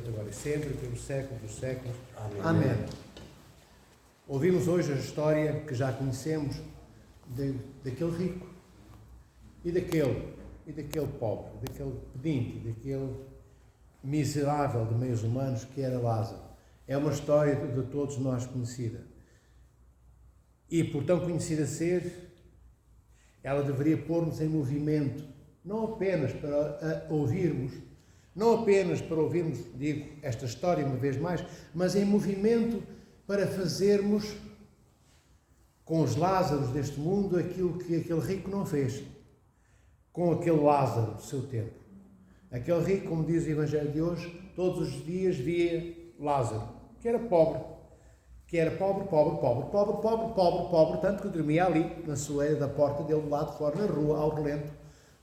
eternamente, agora e sempre, pelos séculos dos séculos. Amém. Amém. Ouvimos hoje a história que já conhecemos daquele rico e daquele pobre, daquele pedinte, daquele miserável de meios humanos que era Lázaro. É uma história de todos nós conhecida. E por tão conhecida ser, ela deveria pôr-nos em movimento, não apenas para ouvirmos, digo, esta história uma vez mais, mas em movimento para fazermos com os Lázaros deste mundo aquilo que aquele rico não fez, com aquele Lázaro do seu tempo. Aquele rico, como diz o Evangelho de hoje, todos os dias via Lázaro, que era pobre, tanto que dormia ali, na soleira da porta dele, do lado de fora, na rua, ao relento,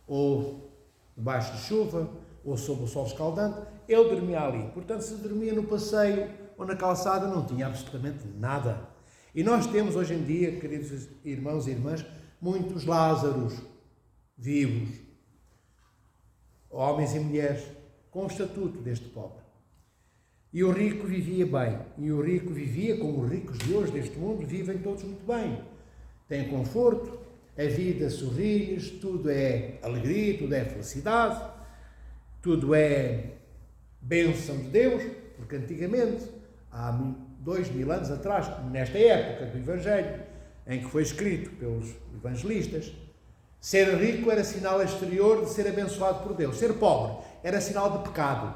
ou debaixo de chuva, ou sob o sol escaldante, ele dormia ali. Portanto, se dormia no passeio ou na calçada, não tinha absolutamente nada. E nós temos hoje em dia, queridos irmãos e irmãs, muitos Lázaros vivos, homens e mulheres, com o estatuto deste pobre. E o rico vivia bem, e o rico vivia como os ricos de hoje deste mundo vivem todos muito bem. Têm conforto, a vida sorri-lhes, tudo é alegria, tudo é felicidade, tudo é bênção de Deus, porque antigamente, há 2000 anos atrás, nesta época do Evangelho, em que foi escrito pelos evangelistas, ser rico era sinal exterior de ser abençoado por Deus. Ser pobre era sinal de pecado.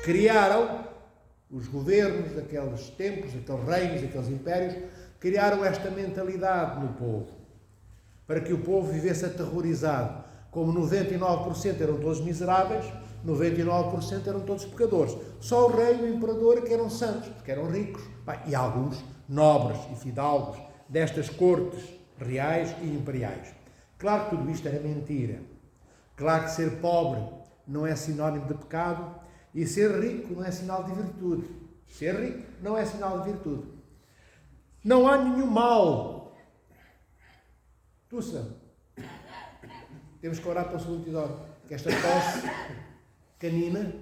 Criaram os governos daqueles tempos, daqueles reinos, daqueles impérios, criaram esta mentalidade no povo, para que o povo vivesse aterrorizado. Como 99% eram todos miseráveis, 99% eram todos pecadores. Só o rei e o imperador é que eram santos, porque eram ricos. E alguns nobres e fidalgos destas cortes reais e imperiais. Claro que tudo isto era mentira. Claro que ser pobre não é sinónimo de pecado e ser rico não é sinal de virtude. Ser rico não é sinal de virtude. Não há nenhum mal. Tussa, temos que orar para o segundo Tidório, que esta tosse canina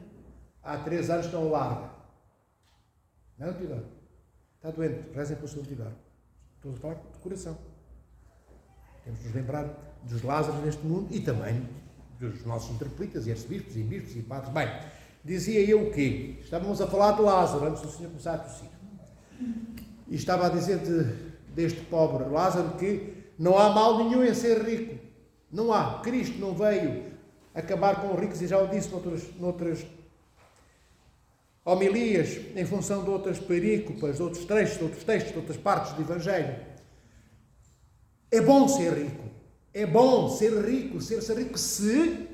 há 3 anos não larga. Não, Tidório? Está doente, rezem para o segundo Tidório. Estou a falar de coração. Temos de nos lembrar dos Lázaros neste mundo e também dos nossos interpretas e arcebispos e bispos e padres. Bem, dizia eu o quê? Estávamos a falar de Lázaro antes do Senhor começar a tossir. E estava a dizer deste pobre Lázaro que não há mal nenhum em ser rico. Não há. Cristo não veio acabar com os ricos, e já o disse noutras homilias, em função de outras perícopes, de outros trechos, de outros textos, de outras partes do Evangelho. É bom ser rico. É bom ser rico se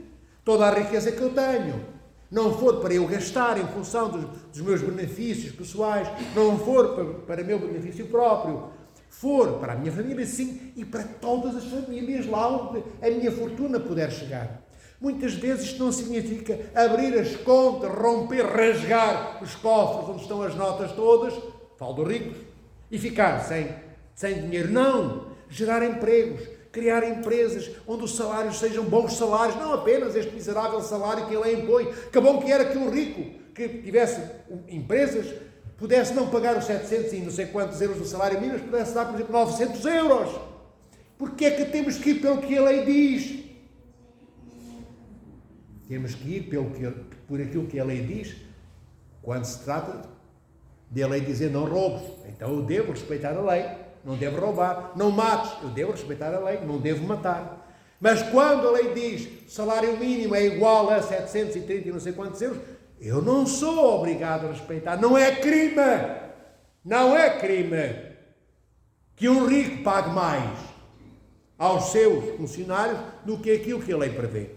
toda a riqueza que eu tenho não for para eu gastar em função dos meus benefícios pessoais, não for para o meu benefício próprio, for para a minha família, sim, e para todas as famílias lá onde a minha fortuna puder chegar. Muitas vezes isto não significa abrir as contas, romper, rasgar os cofres onde estão as notas todas, falo dos ricos, e ficar sem dinheiro. Não! Gerar empregos, criar empresas onde os salários sejam bons salários, não apenas este miserável salário que ele impõe. Que bom que era que um rico que tivesse empresas pudesse não pagar os 700 e não sei quantos euros do salário mínimo, mas pudesse dar, por exemplo, 900 euros. Porque é que temos que ir pelo que a lei diz? Temos que ir por aquilo que a lei diz quando se trata de a lei dizer não roubes. Então eu devo respeitar a lei, não devo roubar. Não mates, eu devo respeitar a lei, não devo matar. Mas quando a lei diz salário mínimo é igual a 730 e não sei quantos euros, eu não sou obrigado a respeitar. Não é crime! Não é crime que um rico pague mais aos seus funcionários do que aquilo que a lei prevê.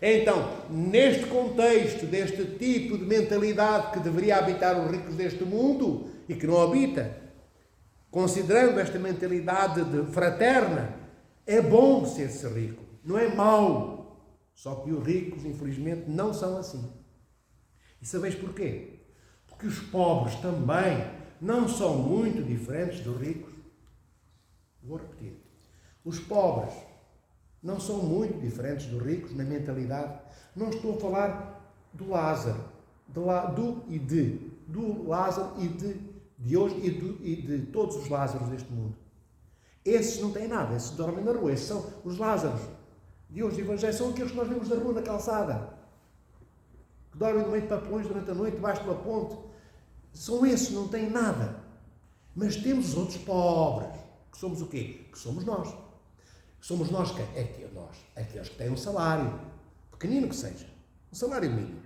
Então, neste contexto, deste tipo de mentalidade que deveria habitar os ricos deste mundo e que não habita, considerando esta mentalidade fraterna, é bom ser-se rico, não é mau. Só que os ricos, infelizmente, não são assim. E sabeis porquê? Porque os pobres também não são muito diferentes dos ricos. Vou repetir. Os pobres não são muito diferentes dos ricos na mentalidade. Não estou a falar do Lázaro, do Lázaro e de hoje e de todos os Lázaros deste mundo. Esses não têm nada, esses dormem na rua, esses são os Lázaros de hoje do Evangelho, são aqueles que nós vemos na rua, na calçada, que dormem no meio de papelões durante a noite, debaixo de uma ponte. São esses, não têm nada. Mas temos os outros pobres, que somos o quê? Que somos nós. Somos nós que nós, aqueles que têm um salário, pequenino que seja, um salário mínimo.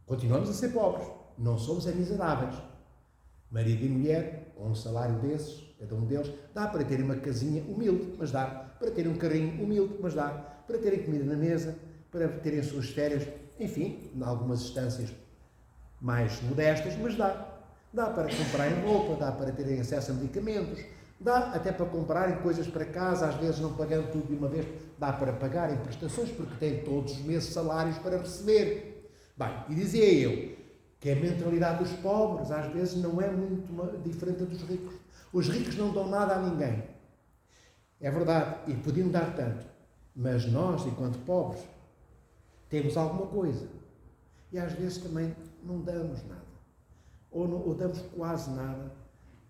Continuamos a ser pobres, não somos miseráveis. Marido e mulher, com um salário desses, cada um deles, dá para terem uma casinha humilde, mas dá para terem um carrinho humilde, mas dá para terem comida na mesa, para terem as suas férias, enfim, em algumas instâncias mais modestas, mas dá. Dá para comprarem roupa, dá para terem acesso a medicamentos, dá até para comprarem coisas para casa, às vezes não pagando tudo de uma vez, dá para pagarem prestações, porque têm todos os meses salários para receber. Bem, e dizia eu que a mentalidade dos pobres às vezes não é muito diferente dos ricos. Os ricos não dão nada a ninguém. É verdade, e podiam dar tanto. Mas nós, enquanto pobres, temos alguma coisa. E às vezes também não damos nada. Ou damos quase nada,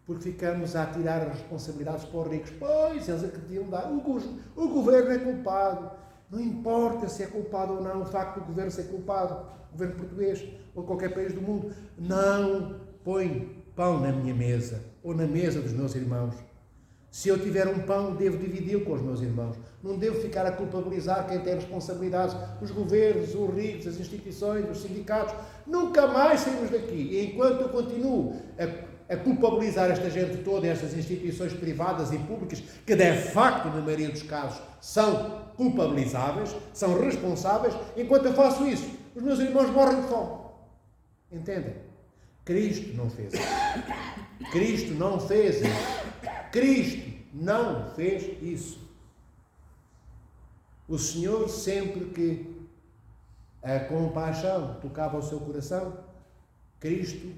porque ficamos a tirar as responsabilidades para os ricos. Pois, eles é que deviam dar. O governo é culpado. Não importa se é culpado ou não o facto do governo ser culpado, o governo português ou qualquer país do mundo. Não põe pão na minha mesa ou na mesa dos meus irmãos. Se eu tiver um pão, devo dividi-lo com os meus irmãos. Não devo ficar a culpabilizar quem tem responsabilidades. Os governos, os ricos, as instituições, os sindicatos. Nunca mais saímos daqui. E enquanto eu continuo a culpabilizar esta gente toda, estas instituições privadas e públicas, que de facto, na maioria dos casos, são culpabilizáveis, são responsáveis, enquanto eu faço isso, os meus irmãos morrem de fome. Entendem? Cristo não fez isso. Cristo não fez isso. Cristo não fez isso. O Senhor, sempre que a compaixão tocava o seu coração, Cristo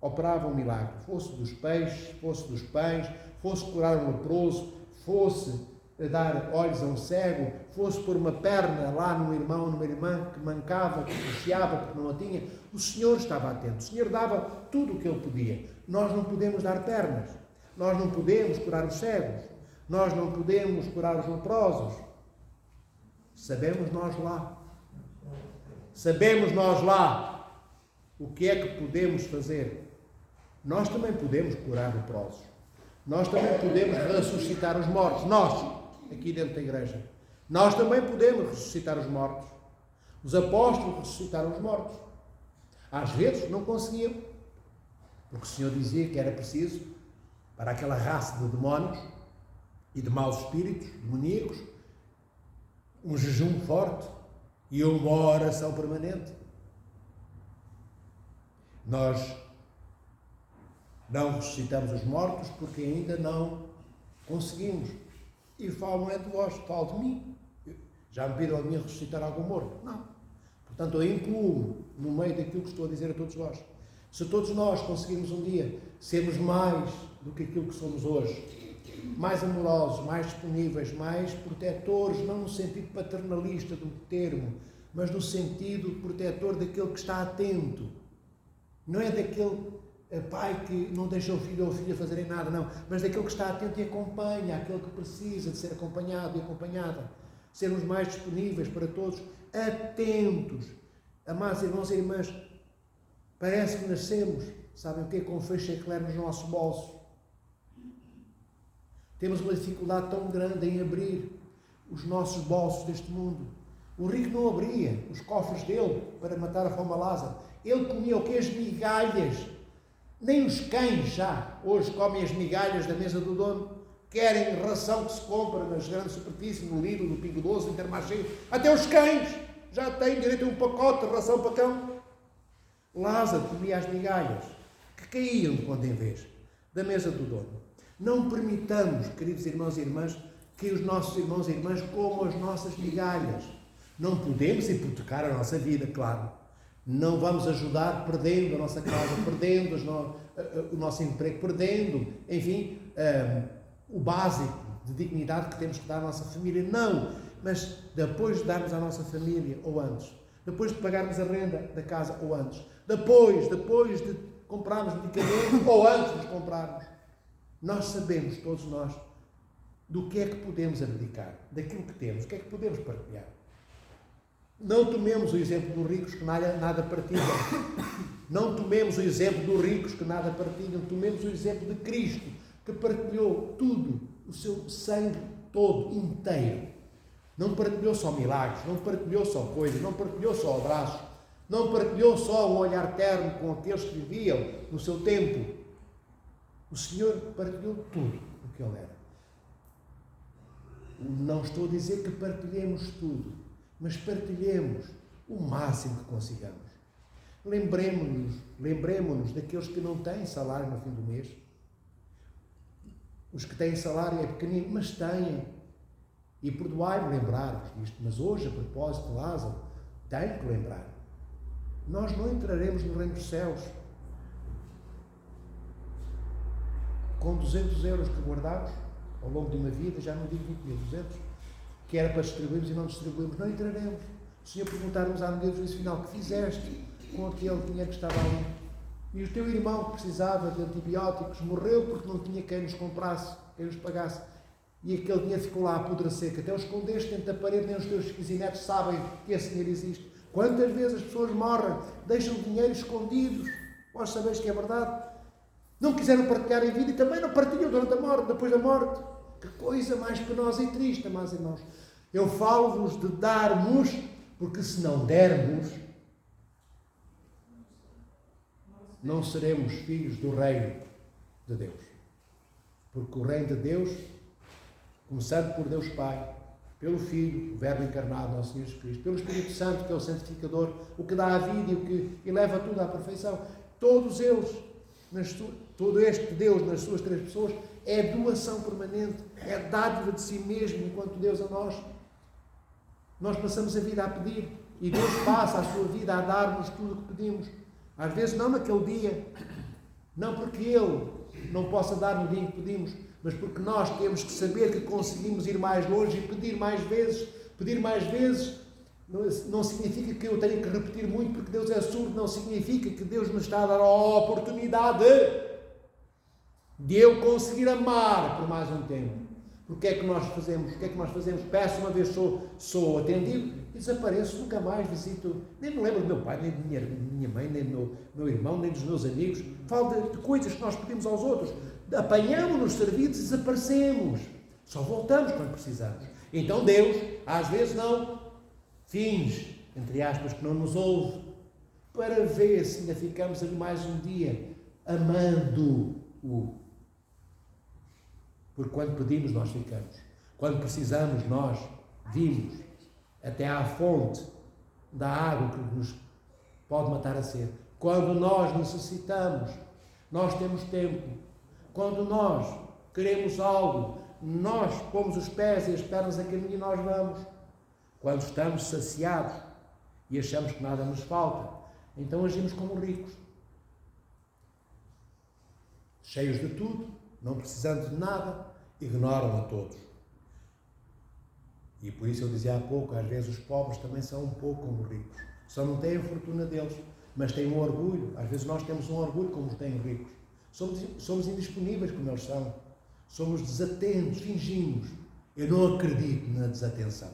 operava um milagre. Fosse dos peixes, fosse dos pães, fosse curar um leproso, fosse dar olhos a um cego, fosse pôr uma perna lá num irmão, numa irmã que mancava, que cocheava porque não a tinha. O Senhor estava atento. O Senhor dava tudo o que Ele podia. Nós não podemos dar pernas. Nós não podemos curar os cegos. Nós não podemos curar os leprosos. Sabemos nós lá. Sabemos nós lá o que é que podemos fazer. Nós também podemos curar leprosos. Nós também podemos ressuscitar os mortos. Nós, aqui dentro da igreja. Nós também podemos ressuscitar os mortos. Os apóstolos ressuscitaram os mortos. Às vezes não conseguiam. Porque o Senhor dizia que era preciso, para aquela raça de demónios e de maus espíritos, demoníacos, um jejum forte e uma oração permanente. Nós não ressuscitamos os mortos porque ainda não conseguimos. E falo não é de vós, falo de mim. Já me pediram a mim ressuscitar algum morto? Não. Portanto, eu incluo no meio daquilo que estou a dizer a todos vós. Se todos nós conseguirmos um dia sermos mais do que aquilo que somos hoje, mais amorosos, mais disponíveis, mais protetores, não no sentido paternalista do termo, mas no sentido protetor daquele que está atento. Não é daquele pai que não deixa o filho ou a filha fazerem nada, não, mas daquele que está atento e acompanha, aquele que precisa de ser acompanhado e acompanhada. Sermos mais disponíveis para todos, atentos. Amados irmãos e irmãs, parece que nascemos, sabem o que é? Com um feixe eclair no nosso bolso. Temos uma dificuldade tão grande em abrir os nossos bolsos deste mundo. O rico não abria os cofres dele para matar a fome a Lázaro. Ele comia o quê? As migalhas. Nem os cães já hoje comem as migalhas da mesa do dono. Querem ração que se compra nas grandes superfícies, no Lidl, no Pingo Doce, no Intermarché. Até os cães já têm direito a um pacote de ração para cão. Lázaro comia as migalhas que caíam de quando em vez da mesa do dono. Não permitamos, queridos irmãos e irmãs, que os nossos irmãos e irmãs comam as nossas migalhas. Não podemos hipotecar a nossa vida, claro. Não vamos ajudar perdendo a nossa casa, perdendo o nosso emprego, perdendo, enfim, o básico de dignidade que temos que dar à nossa família. Não, mas depois de darmos à nossa família, ou antes, depois de pagarmos a renda da casa ou antes, depois de comprarmos medicamentos ou antes de os comprarmos. Nós sabemos, todos nós, do que é que podemos abdicar, daquilo que temos, o que é que podemos partilhar. Não tomemos o exemplo dos ricos que nada partilham. Não tomemos o exemplo dos ricos que nada partilham. Tomemos o exemplo de Cristo, que partilhou tudo, o seu sangue todo, inteiro. Não partilhou só milagres, não partilhou só coisas, não partilhou só abraços, não partilhou só um olhar terno com aqueles que viviam no seu tempo. O Senhor partilhou tudo o que Ele era. Não estou a dizer que partilhemos tudo, mas partilhemos o máximo que consigamos. Lembremos-nos daqueles que não têm salário no fim do mês. Os que têm salário é pequenino, mas têm. E perdoai-me lembrar-vos disto, mas hoje, a propósito de Lázaro, tenho que lembrar. Nós não entraremos no reino dos céus com 200 euros que guardamos ao longo de uma vida, já não digo 20 mil, 200, que era para distribuirmos e não distribuímos, não entraremos. O Senhor perguntar-nos no dia do juízo final, o que fizeste com aquele dinheiro que estava ali? E o teu irmão que precisava de antibióticos morreu porque não tinha quem nos comprasse, quem nos pagasse. E aquele dinheiro ficou lá a apodrecer, que até o escondeste dentro da parede, nem os teus bisnetos sabem que esse dinheiro existe. Quantas vezes as pessoas morrem, deixam dinheiro escondidos, vós sabeis que é verdade. Não quiseram partilhar em vida e também não partilham durante a morte, depois da morte. Que coisa mais penosa e triste, amados irmãos. Eu falo-vos de darmos, porque se não dermos, não seremos filhos do reino de Deus. Porque o reino de Deus, começando por Deus Pai, pelo Filho, o Verbo encarnado, nosso Senhor Jesus Cristo, pelo Espírito Santo, que é o santificador, o que dá a vida e o que eleva tudo à perfeição, todos eles, todo este Deus nas suas três pessoas, é doação permanente, é dádiva de si mesmo, enquanto Deus a nós. Nós passamos a vida a pedir e Deus passa a sua vida a dar-nos tudo o que pedimos. Às vezes não naquele dia, não porque Ele não possa dar no dia que pedimos, mas porque nós temos que saber que conseguimos ir mais longe e pedir mais vezes. Pedir mais vezes não significa que eu tenha que repetir muito porque Deus é surdo, não significa que Deus me está a dar a oportunidade de eu conseguir amar por mais um tempo. Porque é que nós fazemos? O que é que nós fazemos? Peço uma vez, sou atendido e desapareço, nunca mais visito, nem me lembro do meu pai, nem da minha mãe, nem do meu irmão, nem dos meus amigos. Falo de coisas que nós pedimos aos outros. Apanhamos-nos servidos e desaparecemos. Só voltamos quando precisamos. Então Deus, às vezes não, finge, entre aspas, que não nos ouve, para ver se ainda ficamos ali mais um dia, amando-o. Porque quando pedimos, nós ficamos. Quando precisamos, nós vimos até à fonte da água que nos pode matar a sede. Quando nós necessitamos, nós temos tempo. Quando nós queremos algo, nós pomos os pés e as pernas a caminho e nós vamos. Quando estamos saciados e achamos que nada nos falta, então agimos como ricos. Cheios de tudo, não precisando de nada, ignoram a todos. E por isso eu dizia há pouco, às vezes os pobres também são um pouco como ricos. Só não têm a fortuna deles, mas têm um orgulho. Às vezes nós temos um orgulho como têm os ricos. Somos indisponíveis como eles são. Somos desatentos, fingimos. Eu não acredito na desatenção.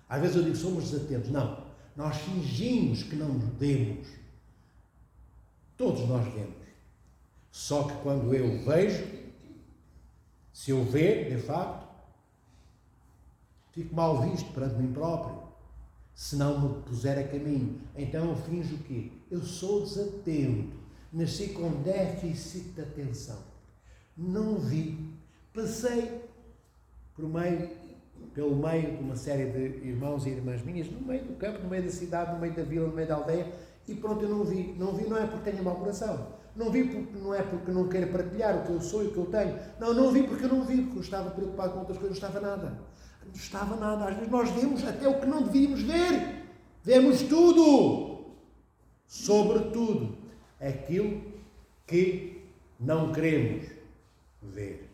Às vezes eu digo, somos desatentos. Não, nós fingimos que não nos vemos. Todos nós vemos. Só que quando eu vejo, se eu ver, de facto, fico mal visto perante mim próprio. Se não me puser a caminho. Então eu finjo o quê? Eu sou desatento. Nasci com déficit de atenção. Não vi. Passei pelo meio de uma série de irmãos e irmãs minhas, no meio do campo, no meio da cidade, no meio da vila, no meio da aldeia, e pronto, eu não vi. Não vi não é porque tenho mau coração. Não vi porque não é porque não quero partilhar o que eu sou e o que eu tenho. Não vi porque eu não vi, porque eu estava preocupado com outras coisas, não estava nada. Não estava nada. Às vezes nós vemos até o que não devíamos ver. Vemos tudo. Sobretudo, aquilo que não queremos ver.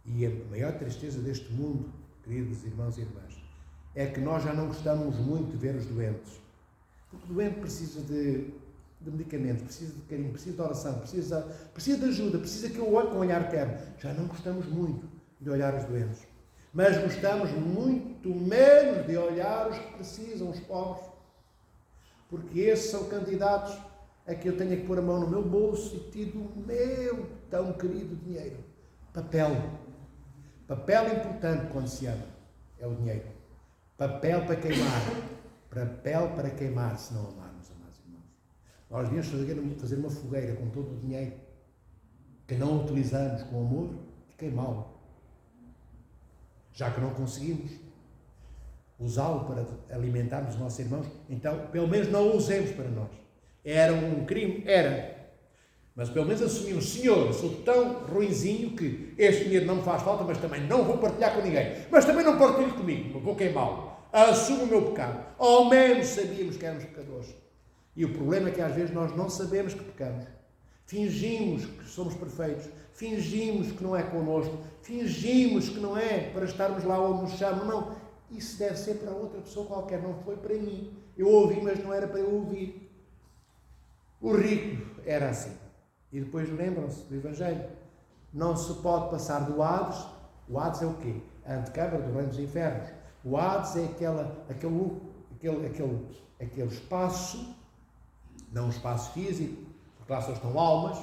E a maior tristeza deste mundo, queridos irmãos e irmãs, é que nós já não gostamos muito de ver os doentes. Porque o doente precisa de medicamentos, precisa de carinho, precisa de oração, precisa de ajuda, precisa que eu olhe com um olhar terno. Já não gostamos muito de olhar os doentes. Mas gostamos muito menos de olhar os que precisam, os pobres. Porque esses são candidatos a que eu tenha que pôr a mão no meu bolso e tido o meu tão querido dinheiro. Papel. Papel importante quando se ama. É o dinheiro. Papel para queimar. Papel para queimar, se não amarmos, amados irmãos. Nós devíamos fazer uma fogueira com todo o dinheiro que não utilizamos com amor e queimá-lo. Já que não conseguimos usá-lo para alimentarmos os nossos irmãos, então pelo menos não o usemos para nós. Era um crime? Era. Mas pelo menos assumimos, Senhor, eu sou tão ruinzinho que este dinheiro não me faz falta, mas também não vou partilhar com ninguém. Mas também não partilho comigo, vou queimá-lo. Assumo o meu pecado. Ao menos sabíamos que éramos pecadores. E o problema é que às vezes nós não sabemos que pecamos. Fingimos que somos perfeitos. Fingimos que não é connosco. Fingimos que não é para estarmos lá onde nos chamam. Não. Isso deve ser para outra pessoa qualquer. Não foi para mim. Eu ouvi, mas não era para eu ouvir. O rico era assim. E depois lembram-se do Evangelho. Não se pode passar do Hades. O Hades é o quê? A antecâmara do reino dos infernos. O Hades é aquele espaço, não um espaço físico, porque lá só estão almas.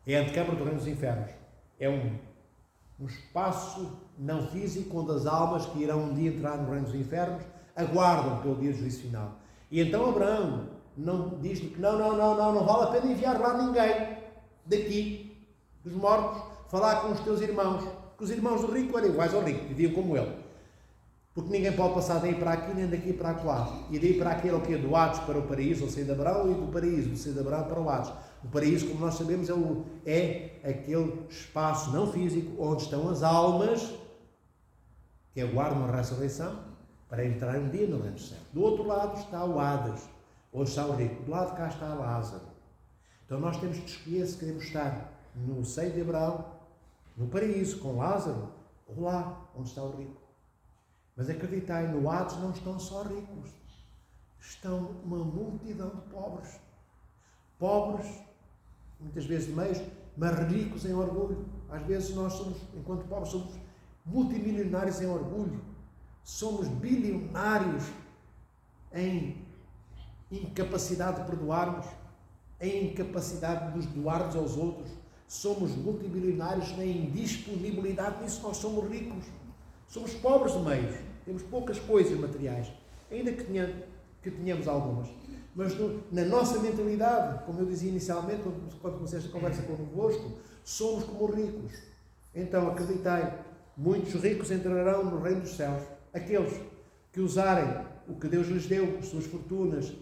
É a antecâmara do reino dos infernos. É um espaço não físico onde as almas que irão um dia entrar no reino dos infernos aguardam pelo dia do juízo final. E então Abraão não diz-lhe que não vale a pena enviar lá ninguém daqui, dos mortos, falar com os teus irmãos, que os irmãos do rico eram iguais ao rico, viviam como ele. Porque ninguém pode passar daí para aqui, nem daqui para lá. E daí para aqui era o quê? Do Hades para o paraíso, o seio de Abraão, e do paraíso, do seio de Abraão para o Hades. O paraíso, como nós sabemos, é aquele espaço não físico onde estão as almas que aguardam a ressurreição para entrar um dia no reino dos céus. Do outro lado está o Hades, onde está o rico. Do lado de cá está Lázaro. Então nós temos que escolher se queremos estar no seio de Abraão, no paraíso, com Lázaro, ou lá, onde está o rico. Mas acreditai, no Hades não estão só ricos. Estão uma multidão de pobres. Pobres, muitas vezes de meios, mas ricos em orgulho. Às vezes nós somos, enquanto pobres, somos multimilionários em orgulho. Somos bilionários em incapacidade de perdoarmos, em incapacidade de nos doarmos aos outros. Somos multimilionários na indisponibilidade disso. Nós somos ricos. Somos pobres de meios, temos poucas coisas materiais, ainda que tenhamos algumas. Mas na nossa mentalidade, como eu dizia inicialmente, quando comecei esta conversa convosco, somos como ricos. Então, acreditai, muitos ricos entrarão no reino dos céus. Aqueles que usarem o que Deus lhes deu, as suas fortunas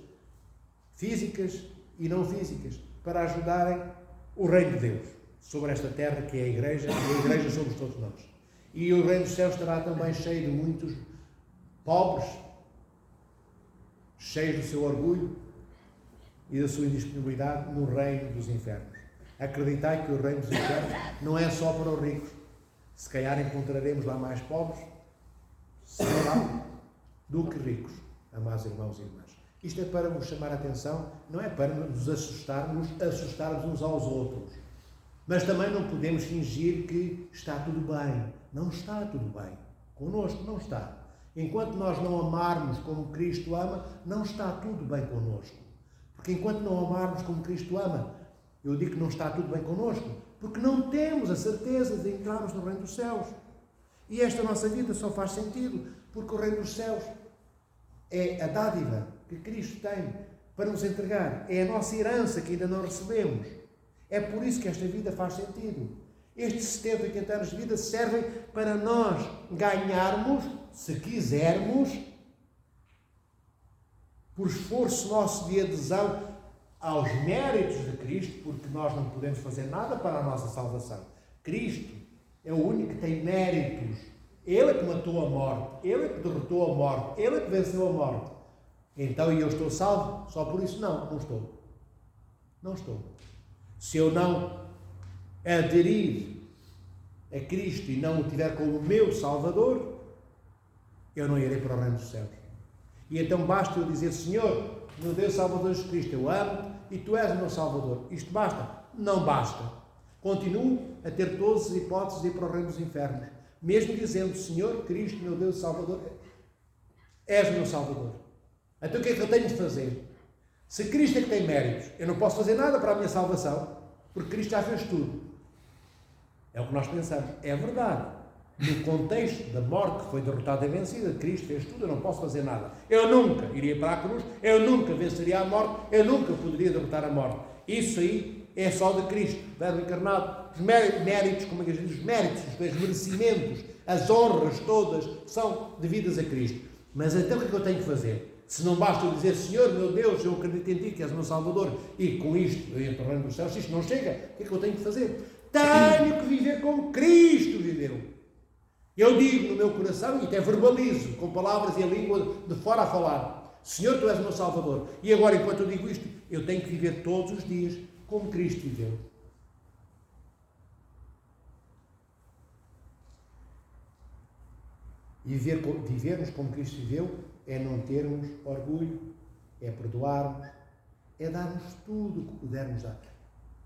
físicas e não físicas, para ajudarem o reino de Deus sobre esta terra que é a Igreja, e a Igreja somos todos nós. E o reino dos céus estará também cheio de muitos pobres, cheios do seu orgulho e da sua indisponibilidade no reino dos infernos. Acreditai que o reino dos infernos não é só para os ricos. Se calhar encontraremos lá mais pobres, será, do que ricos, amados irmãos e irmãs. Isto é para vos chamar a atenção, não é para nos assustarmos uns aos outros. Mas também não podemos fingir que está tudo bem. Não está tudo bem. Connosco não está. Enquanto nós não amarmos como Cristo ama, não está tudo bem connosco. Porque enquanto não amarmos como Cristo ama, eu digo que não está tudo bem connosco, porque não temos a certeza de entrarmos no reino dos céus. E esta nossa vida só faz sentido porque o reino dos céus é a dádiva que Cristo tem para nos entregar. É a nossa herança que ainda não recebemos. É por isso que esta vida faz sentido. Estes 70, 80 anos de vida servem para nós ganharmos, se quisermos, por esforço nosso de adesão aos méritos de Cristo, porque nós não podemos fazer nada para a nossa salvação. Cristo é o único que tem méritos. Ele é que matou a morte, Ele é que derrotou a morte, Ele é que venceu a morte. Então, eu estou salvo só por isso? Não estou. Não estou. Se eu não aderir a Cristo e não o tiver como meu Salvador, eu não irei para o reino dos céus. E então basta eu dizer: Senhor, meu Deus Salvador Jesus Cristo, eu amo e Tu és o meu Salvador. Isto basta? Não basta. Continuo a ter todas as hipóteses de ir para o reino dos infernos, mesmo dizendo: Senhor Cristo, meu Deus Salvador, és o meu Salvador. Então o que é que eu tenho de fazer? Se Cristo é que tem méritos, eu não posso fazer nada para a minha salvação, porque Cristo já fez tudo. É o que nós pensamos. É verdade. No contexto da morte que foi derrotada e vencida, Cristo fez tudo, eu não posso fazer nada. Eu nunca iria para a cruz, eu nunca venceria a morte, eu nunca poderia derrotar a morte. Isso aí é só de Cristo, Verbo encarnado. Os méritos, como é que a gente diz, os méritos, os merecimentos, as honras todas são devidas a Cristo. Mas então o que é que eu tenho que fazer? Se não basta eu dizer: Senhor, meu Deus, eu acredito em Ti, que és o meu Salvador, e com isto eu entro no reino dos céus, se isto não chega, o que é que eu tenho que fazer? Tenho que viver como Cristo viveu. Eu digo no meu coração, e até verbalizo, com palavras e a língua de fora a falar: Senhor, Tu és o meu Salvador. E agora, enquanto eu digo isto, eu tenho que viver todos os dias como Cristo viveu. E vivermos como Cristo viveu é não termos orgulho, é perdoarmos, é darmos tudo o que pudermos dar.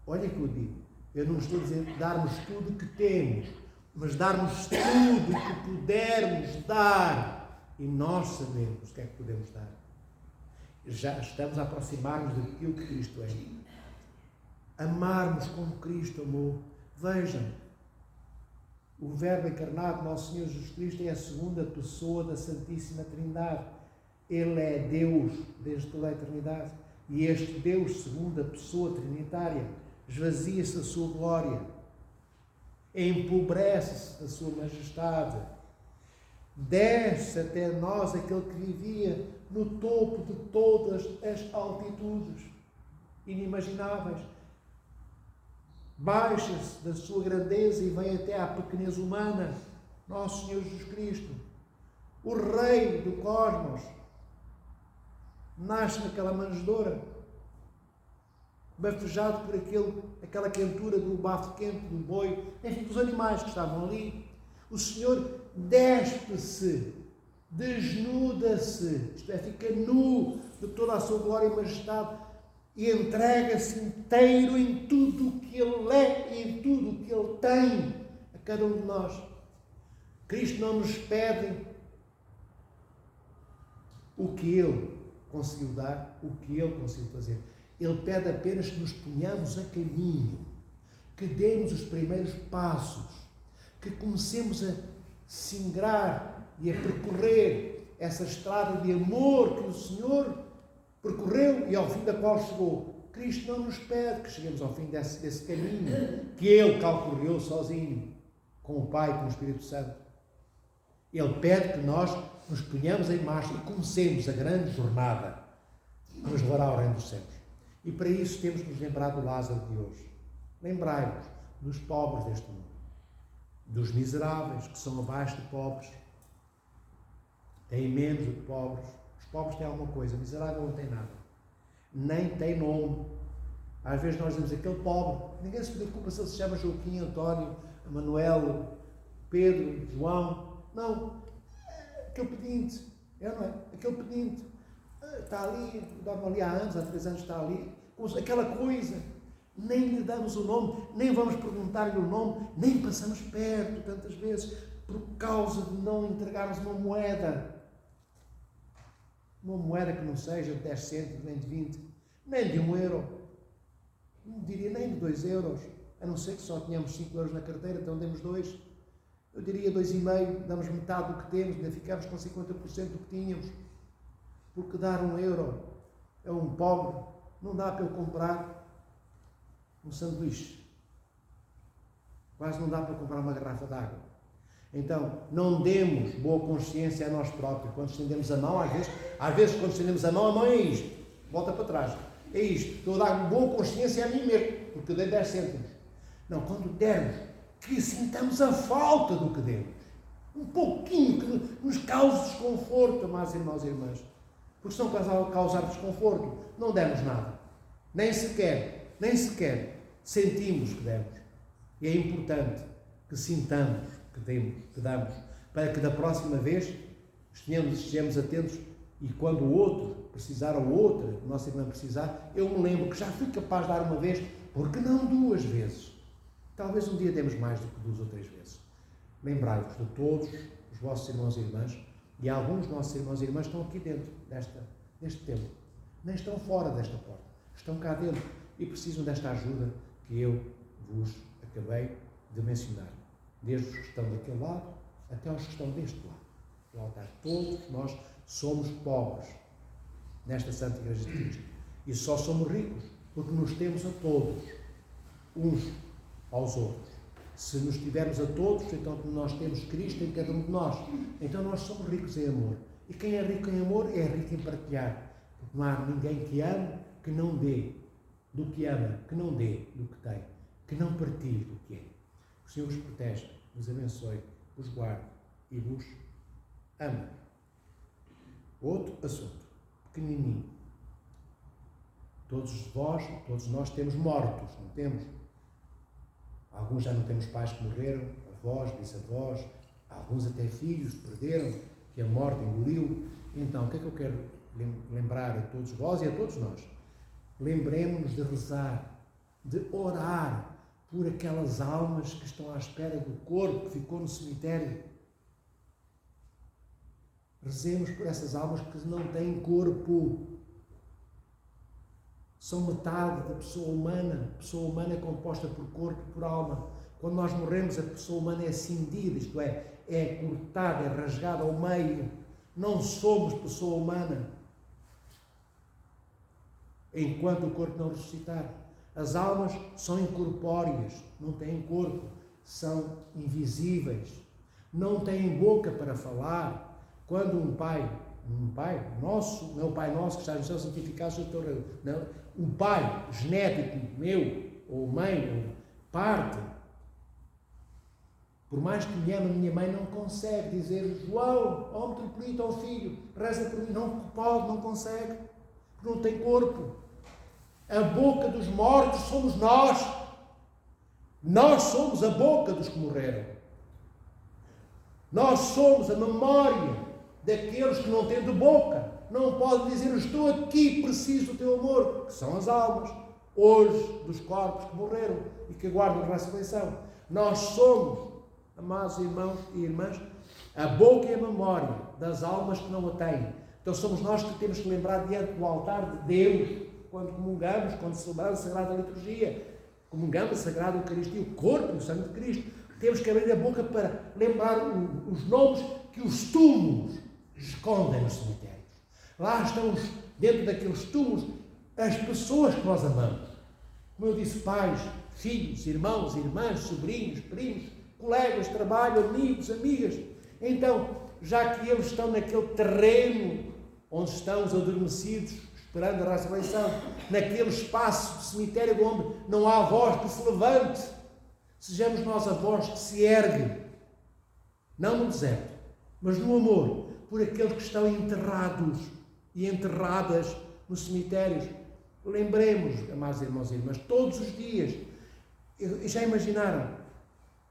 Olha que eu digo, eu não estou a dizer darmos tudo o que temos, mas darmos tudo o que pudermos dar. E nós sabemos o que é que podemos dar. Já estamos a aproximar-nos daquilo que Cristo é. Amarmos como Cristo amou. Vejam, o Verbo encarnado, nosso Senhor Jesus Cristo, é a segunda pessoa da Santíssima Trindade. Ele é Deus desde toda a eternidade. E este Deus, segunda pessoa trinitária, esvazia-se da sua glória, empobrece-se da sua majestade, desce até nós aquele que vivia no topo de todas as altitudes inimagináveis, baixa-se da sua grandeza e vem até à pequenez humana, nosso Senhor Jesus Cristo, o Rei do cosmos, nasce naquela manjedoura, bafejado por aquela quentura do bafo quente do boi, enfim, dos animais que estavam ali. O Senhor despe-se, desnuda-se, isto é, fica nu de toda a sua glória e majestade e entrega-se inteiro em tudo o que Ele é e em tudo o que Ele tem a cada um de nós. Cristo não nos pede o que Ele conseguiu dar, o que Ele conseguiu fazer. Ele pede apenas que nos ponhamos a caminho, que demos os primeiros passos, que comecemos a singrar e a percorrer essa estrada de amor que o Senhor percorreu e ao fim da qual chegou. Cristo não nos pede que cheguemos ao fim desse caminho que Ele calculou sozinho, com o Pai e com o Espírito Santo. Ele pede que nós nos ponhamos em marcha e comecemos a grande jornada que nos levará ao reino dos céus. E para isso temos que nos lembrar do Lázaro de hoje. Lembrai-vos dos pobres deste mundo, dos miseráveis que são abaixo de pobres, têm menos do que pobres. Os pobres têm alguma coisa, miserável não tem nada, nem tem nome. Às vezes nós dizemos aquele pobre, ninguém se preocupa se ele se chama Joaquim, António, Manuel, Pedro, João. Não, aquele pedinte, não é? Aquele pedinte está ali, dorme ali há anos, há 3 anos está ali, com aquela coisa, nem lhe damos o nome, nem vamos perguntar-lhe o nome, nem passamos perto tantas vezes, por causa de não entregarmos uma moeda que não seja de 10 cêntimos, nem de 20, nem de 1 euro, não diria nem de 2 euros, a não ser que só tenhamos 5 euros na carteira, então demos 2, eu diria 2,5, damos metade do que temos, ainda ficamos com 50% do que tínhamos, porque dar 1 euro a um pobre não dá para ele comprar um sanduíche, quase não dá para comprar uma garrafa de água. Então, não demos boa consciência a nós próprios. Quando estendemos a mão, às vezes quando estendemos a mão é isto, volta para trás, é isto, estou a dar boa consciência a mim mesmo, porque eu dei 10 cêntimos. Não, quando dermos, que sintamos a falta do que demos, um pouquinho que nos cause desconforto, amados irmãos e irmãs, porque se não causar desconforto, não demos nada, nem sequer sentimos que demos. E é importante que sintamos que damos, para que da próxima vez estejamos atentos, e quando o outro precisar, ou outra, o nosso irmão precisar, eu me lembro que já fui capaz de dar uma vez, porque não 2 vezes. Talvez um dia demos mais do que 2 ou 3 vezes. Lembrai-vos de todos os vossos irmãos e irmãs, e alguns dos nossos irmãos e irmãs estão aqui dentro deste templo. Nem estão fora desta porta. Estão cá dentro e precisam desta ajuda que eu vos acabei de mencionar. Desde os que estão daquele lado até os que estão deste lado do altar. Todos nós somos pobres nesta Santa Igreja de Cristo. E só somos ricos porque nos temos a todos, uns aos outros. Se nos tivermos a todos, então nós temos Cristo em cada um de nós. Então nós somos ricos em amor. E quem é rico em amor é rico em partilhar. Porque não há ninguém que ame que não dê do que ama, que não dê do que tem, que não partilhe do que é. O Senhor vos protege, vos abençoe, vos guarde e vos ama. Outro assunto, pequenininho. Todos nós temos mortos, não temos? Alguns já não temos pais que morreram, avós, bisavós, alguns até filhos perderam, que a morte engoliu. Então, o que é que eu quero lembrar a todos vós e a todos nós? Lembremos-nos de rezar, de orar por aquelas almas que estão à espera do corpo que ficou no cemitério. Rezemos por essas almas que não têm corpo. São metade da pessoa humana. A pessoa humana é composta por corpo e por alma. Quando nós morremos, a pessoa humana é cindida, isto é cortada, é rasgada ao meio. Não somos pessoa humana enquanto o corpo não ressuscitar. As almas são incorpóreas, não têm corpo, são invisíveis, não têm boca para falar. Quando um pai nosso, não é o Pai Nosso que está no céu, santificado seja o teu nome, não, um pai genético meu, ou mãe, parte, por mais que me ame, a minha mãe não consegue dizer: João, ó metropolita, ó filho, reza por mim. Não pode, não consegue, porque não tem corpo. A boca dos mortos somos nós. Nós somos a boca dos que morreram. Nós somos a memória daqueles que não têm de boca. Não podem dizer: estou aqui, preciso do teu amor. Que são as almas, hoje, dos corpos que morreram e que aguardam a ressurreição. Nós somos, amados irmãos e irmãs, a boca e a memória das almas que não a têm. Então somos nós que temos que lembrar diante do altar de Deus, quando comungamos, quando celebramos a Sagrada Liturgia, comungamos a Sagrada Eucaristia, o corpo e o sangue de Cristo. Temos que abrir a boca para lembrar os nomes que os túmulos escondem nos cemitérios. Lá estão, dentro daqueles túmulos, as pessoas que nós amamos. Como eu disse, pais, filhos, irmãos, irmãs, sobrinhos, primos, colegas de trabalho, amigos, amigas. Então, já que eles estão naquele terreno onde estão os adormecidos, esperando a ressurreição, naquele espaço de cemitério onde não há voz que se levante, sejamos nós a voz que se ergue, não no deserto, mas no amor, por aqueles que estão enterrados e enterradas nos cemitérios. Lembremos, amados irmãos e irmãs, todos os dias, já imaginaram,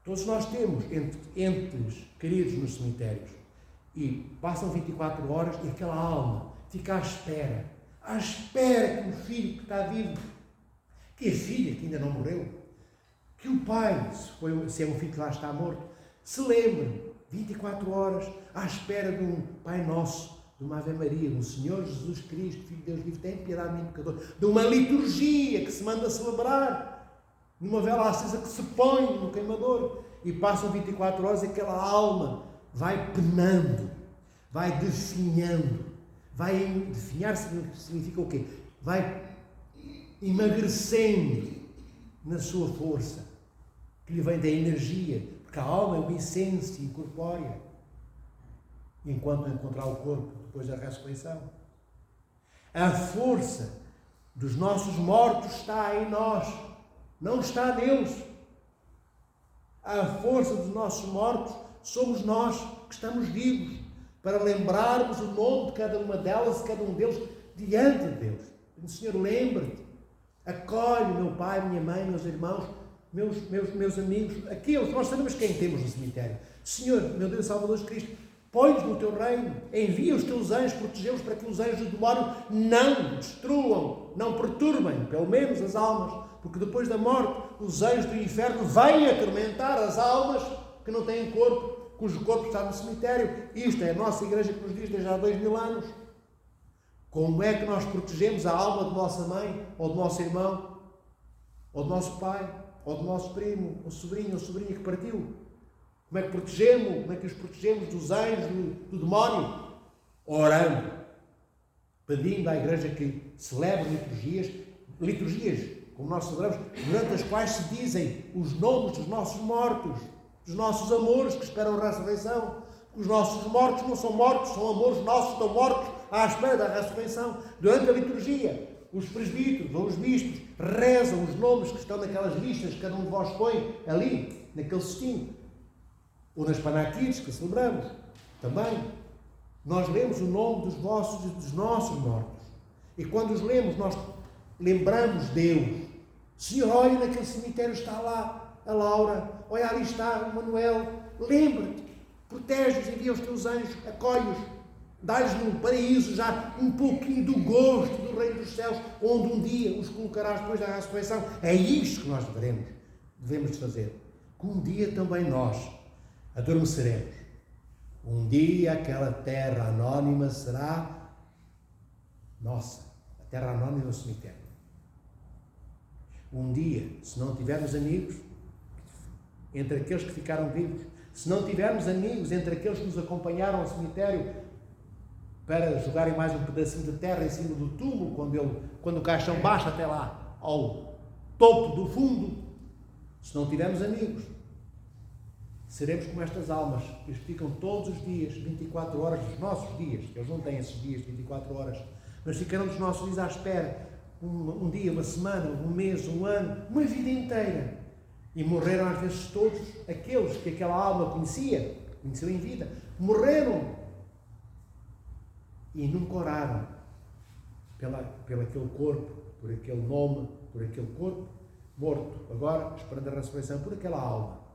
todos nós temos entes queridos nos cemitérios e passam 24 horas e aquela alma fica à espera que o filho que está vivo, que a filha que ainda não morreu, que o pai, se é um filho que lá está morto, se lembre 24 horas à espera de um Pai Nosso, de uma Ave Maria, de um Senhor Jesus Cristo, Filho de Deus vivo, tem piedade de mim, pecador, de uma liturgia que se manda celebrar, numa vela acesa que se põe no queimador, e passam 24 horas e aquela alma vai penando, vai definhando. Definhar significa o quê? Vai emagrecendo na sua força, que lhe vem da energia, porque a alma é uma essência incorpórea, enquanto não encontrar o corpo depois da ressurreição. A força dos nossos mortos está em nós, não está neles. A força dos nossos mortos somos nós que estamos vivos, para lembrarmos o nome de cada uma delas, de cada um deles, diante de Deus. O Senhor, lembra-te, acolhe meu pai, minha mãe, meus irmãos, meus amigos, aqueles, nós sabemos quem temos no cemitério. Senhor, meu Deus Salvador Jesus Cristo, põe-nos no teu reino, envia os teus anjos, protegê-los para que os anjos do demónio não destruam, não perturbem, pelo menos as almas, porque depois da morte os anjos do inferno vêm atormentar as almas que não têm corpo, cujo corpo está no cemitério. Isto é a nossa igreja que nos diz desde há 2000 anos. Como é que nós protegemos a alma de nossa mãe, ou do nosso irmão, ou do nosso pai, ou do nosso primo, ou sobrinho, ou sobrinha que partiu? Como é que protegemos? Como é que os protegemos dos anjos, do demónio? Orando, pedindo à igreja que celebre liturgias, como nós celebramos, durante as quais se dizem os nomes dos nossos mortos, dos nossos amores que esperam a ressurreição. Os nossos mortos não são mortos, são amores nossos, estão mortos à espera da ressurreição. Durante a liturgia, os presbíteros ou os bispos rezam os nomes que estão naquelas listas que cada um de vós põe ali, naquele cestinho. Ou nas panaquides que celebramos também. Nós lemos o nome dos vossos e dos nossos mortos. E quando os lemos, nós lembramos Deus. Senhor, olha, naquele cemitério está lá a Laura, olha, ali está o Manuel. Lembra-te, protege-os, envia os teus anjos, acolhe-os, dá-lhes no paraíso já um pouquinho do gosto do reino dos céus, onde um dia os colocarás depois da ressurreição. É isto que nós devemos fazer. Que um dia também nós adormeceremos. Um dia aquela terra anónima será nossa, a terra anónima do cemitério. Um dia, se não tivermos amigos entre aqueles que ficaram vivos, se não tivermos amigos entre aqueles que nos acompanharam ao cemitério para jogarem mais um pedacinho de terra em cima do túmulo, quando o caixão baixa até lá ao topo do fundo, se não tivermos amigos, seremos como estas almas que ficam todos os dias, 24 horas dos nossos dias, que eles não têm esses dias de 24 horas, mas ficarão dos nossos dias à espera, um dia, uma semana, um mês, um ano, uma vida inteira. E morreram às vezes todos aqueles que aquela alma conheceu em vida, morreram e nunca oraram pelo aquele corpo, por aquele nome, por aquele corpo morto, agora esperando a ressurreição, por aquela alma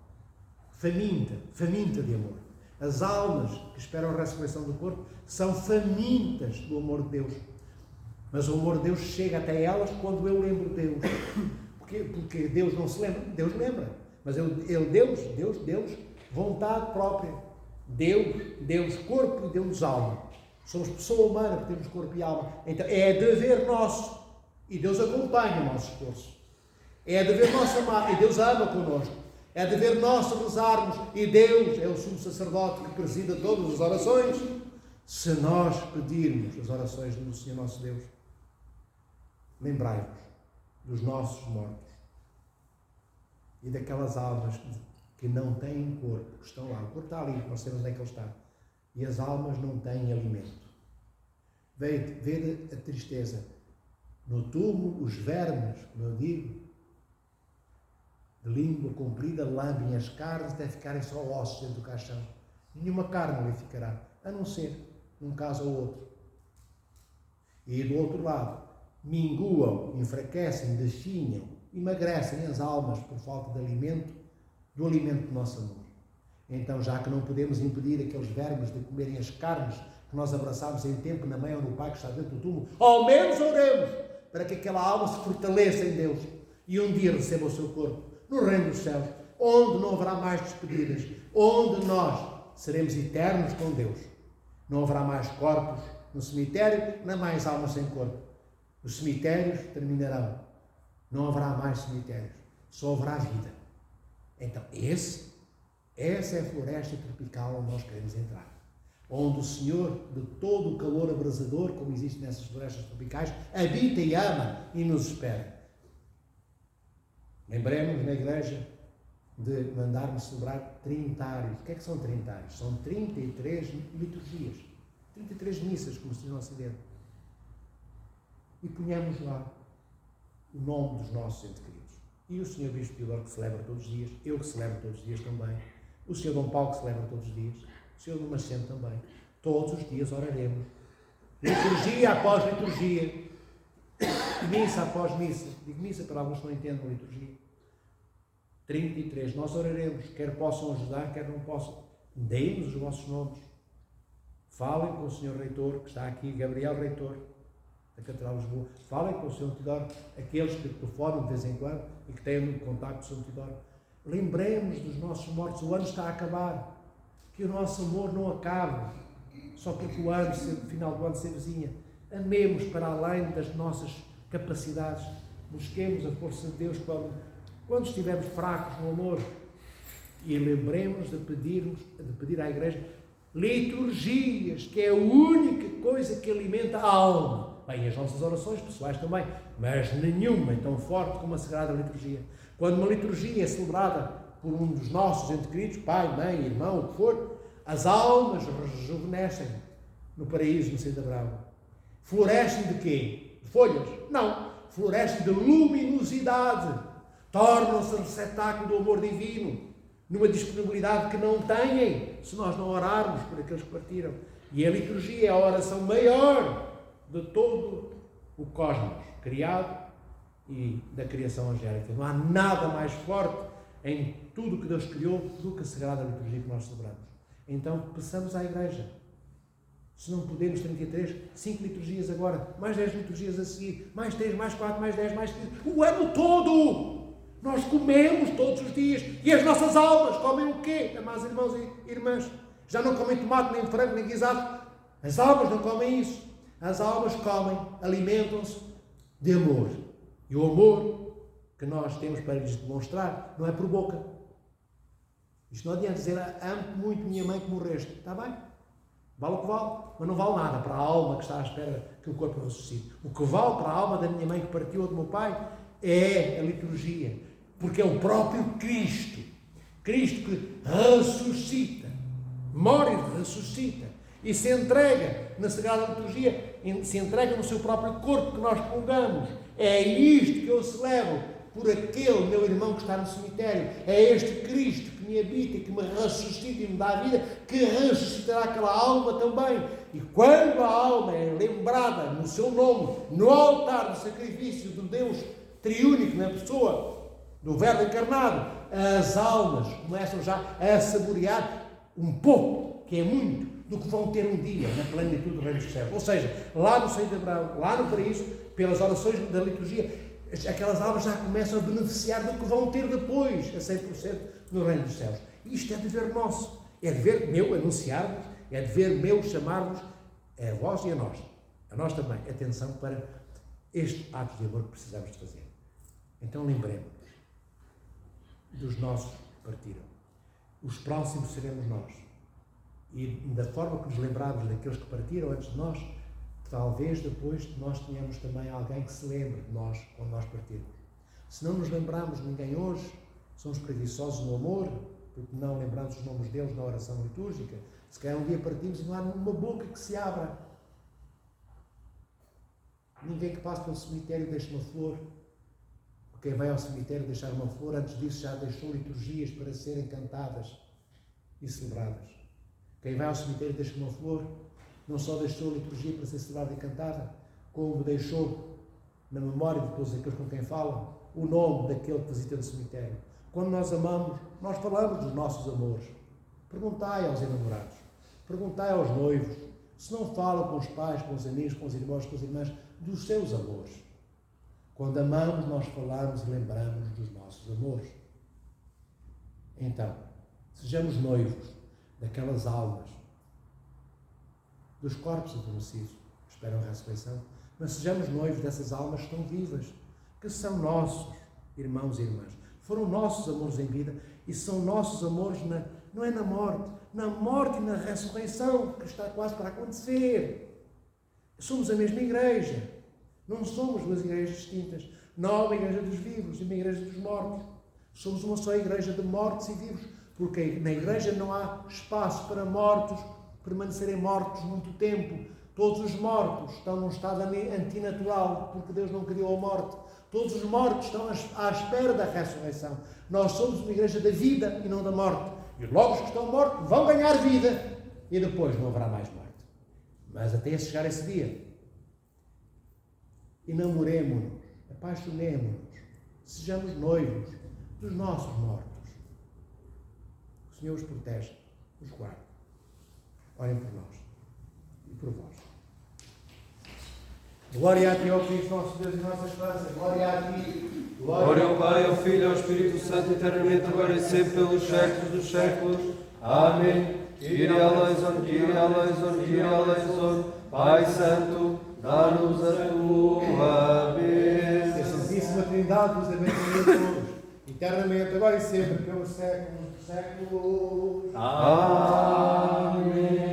faminta de amor. As almas que esperam a ressurreição do corpo são famintas do amor de Deus. Mas o amor de Deus chega até elas quando eu lembro Deus. Porque Deus não se lembra, Deus lembra. Mas Deus, vontade própria. Deus corpo e Deus alma. Somos pessoa humana que temos corpo e alma. Então é dever nosso. E Deus acompanha o nosso esforço. É dever nosso amar. E Deus ama connosco. É dever nosso rezarmos. E Deus é o sumo sacerdote que presida todas as orações. Se nós pedirmos as orações do Senhor nosso Deus, lembrai-vos dos nossos mortos e daquelas almas que não têm corpo, que estão lá. O corpo está ali, nós sabemos onde é que ele está. E as almas não têm alimento. Ver a tristeza. No túmulo, os vermes, como eu digo, de língua comprida, lambem as carnes até ficarem só ossos dentro do caixão. Nenhuma carne ali ficará, a não ser um caso ou outro. E do outro lado, minguam, enfraquecem, definham, emagrecem as almas por falta de alimento, do alimento do nosso amor. Então, já que não podemos impedir aqueles vermes de comerem as carnes que nós abraçámos em tempo na mãe ou no pai que está dentro do túmulo, ao menos oremos para que aquela alma se fortaleça em Deus e um dia receba o seu corpo no reino dos céus, onde não haverá mais despedidas, onde nós seremos eternos com Deus. Não haverá mais corpos no cemitério, nem mais almas sem corpo. Os cemitérios terminarão. Não haverá mais cemitérios. Só haverá vida. Então, essa é a floresta tropical onde nós queremos entrar. Onde o Senhor, de todo o calor abrasador, como existe nessas florestas tropicais, habita e ama e nos espera. Lembremos na igreja de mandarmos celebrar trinitários. O que é que são trinitários? São 33 liturgias. 33 missas, como se não se deu. E ponhamos lá o nome dos nossos entes queridos. E o Sr. Bispo Pilor, que celebra todos os dias, eu que celebro todos os dias também, o Sr. Dom Paulo, que celebra todos os dias, o Sr. Dom Macento também. Todos os dias oraremos. Liturgia após liturgia. Missa após missa. Digo missa para alguns que não entendem a liturgia. 33. Nós oraremos, quer possam ajudar, quer não possam. Deem-nos os vossos nomes. Falem com o Sr. Reitor, que está aqui, Gabriel Reitor, da Catedral de Lisboa. Falem com o Sr. Tidório, aqueles que telefonam de vez em quando e que têm um contacto com o Sr. Tidório. Lembremos dos nossos mortos. O ano está a acabar. Que o nosso amor não acabe só porque o final do ano se avizinha. Amemos para além das nossas capacidades. Busquemos a força de Deus quando estivermos fracos no amor. E lembremos de pedir à Igreja liturgias, que é a única coisa que alimenta a alma. Bem, as nossas orações pessoais também, mas nenhuma é tão forte como a Sagrada Liturgia. Quando uma liturgia é celebrada por um dos nossos entes queridos, pai, mãe, irmão, o que for, as almas rejuvenescem no paraíso, no seio da Abraão. Florescem de quê? De folhas? Não. Florescem de luminosidade. Tornam-se receptáculo do amor divino, numa disponibilidade que não têm se nós não orarmos por aqueles que partiram. E a liturgia é a oração maior de todo o cosmos criado e da criação angélica. Não há nada mais forte em tudo que Deus criou do que a Sagrada Liturgia que nós celebramos. Então, peçamos à Igreja. Se não podemos, 33, 5 liturgias agora, mais 10 liturgias a seguir, mais 3, mais 4, mais 10, mais 15, o ano todo! Nós comemos todos os dias. E as nossas almas comem o quê, amados irmãos e irmãs? Já não comem tomate, nem frango, nem guisado. As almas não comem isso. As almas comem, alimentam-se de amor. E o amor que nós temos para lhes demonstrar não é por boca. Isto não adianta dizer, amo muito minha mãe que morreste. Está bem? Vale o que vale, mas não vale nada para a alma que está à espera que o corpo ressuscite. O que vale para a alma da minha mãe que partiu ou do meu pai é a liturgia. Porque é o próprio Cristo. Cristo que ressuscita, morre e ressuscita. E se entrega na Sagrada Liturgia, se entrega no seu próprio corpo que nós comungamos. É isto que eu celebro por aquele meu irmão que está no cemitério. É este Cristo que me habita, que me ressuscita e me dá a vida, que ressuscitará aquela alma também. E quando a alma é lembrada no seu nome, no altar do sacrifício do Deus triúnico na pessoa do Verbo encarnado, as almas começam já a saborear um pouco, que é muito, do que vão ter um dia na plenitude do Reino dos Céus. Ou seja, lá no seio de Abraão, lá no paraíso, pelas orações da liturgia, aquelas almas já começam a beneficiar do que vão ter depois, a 100% no Reino dos Céus. Isto é dever nosso, é dever meu anunciar-vos, é dever meu chamar-vos, é a vós e a nós também, atenção para este ato de amor que precisamos de fazer. Então lembremos dos nossos que partiram. Os próximos seremos nós. E da forma que nos lembramos daqueles que partiram antes de nós, talvez depois nós tenhamos também alguém que se lembre de nós quando nós partirmos. Se não nos lembrarmos de ninguém hoje, somos preguiçosos no amor, porque não lembramos os nomes deles na oração litúrgica. Se calhar um dia partimos e não há nenhuma boca que se abra. Ninguém que passe pelo cemitério deixa uma flor. Quem vai ao cemitério deixar uma flor, antes disso já deixou liturgias para serem cantadas e celebradas. Quem vai ao cemitério deixa uma flor, não só deixou liturgia para ser celebrada e cantada, como deixou na memória de todos aqueles com quem fala o nome daquele que visita no cemitério. Quando nós amamos, nós falamos dos nossos amores. Perguntai aos enamorados, perguntai aos noivos, se não falam com os pais, com os amigos, com os irmãos, com as irmãs, dos seus amores. Quando amamos, nós falamos e lembramos dos nossos amores. Então, sejamos noivos daquelas almas, dos corpos adormecidos que esperam a ressurreição, mas sejamos noivos dessas almas que estão vivas, que são nossos irmãos e irmãs. Foram nossos amores em vida e são nossos amores não é na morte e na ressurreição, que está quase para acontecer. Somos a mesma igreja. Não somos duas igrejas distintas. Não há uma igreja dos vivos e uma igreja dos mortos. Somos uma só igreja de mortos e vivos, porque na igreja não há espaço para mortos permanecerem mortos muito tempo. Todos os mortos estão num estado antinatural, porque Deus não criou a morte. Todos os mortos estão à espera da ressurreição. Nós somos uma igreja da vida e não da morte. E logo os que estão mortos vão ganhar vida e depois não haverá mais morte. Mas até chegar esse dia, enamoremo-nos, apaixonemo-nos, sejamos noivos dos nossos mortos. O Senhor os protege, os guarda. Olhem por nós. e por vós. Glória a Ti, ó Cristo, nosso Deus e nossa esperança. Glória a Ti. Glória ao Pai, ao Filho e ao Espírito Santo, eternamente, agora e sempre, pelos séculos dos séculos. Amém. Kyrie eleison, Kyrie eleison, Kyrie eleison. Pai Santo, dá-nos a Tua bênção. Que a Santíssima Trindade vos abençoe a todos, eternamente, agora e sempre, pelos séculos dos séculos. Amém.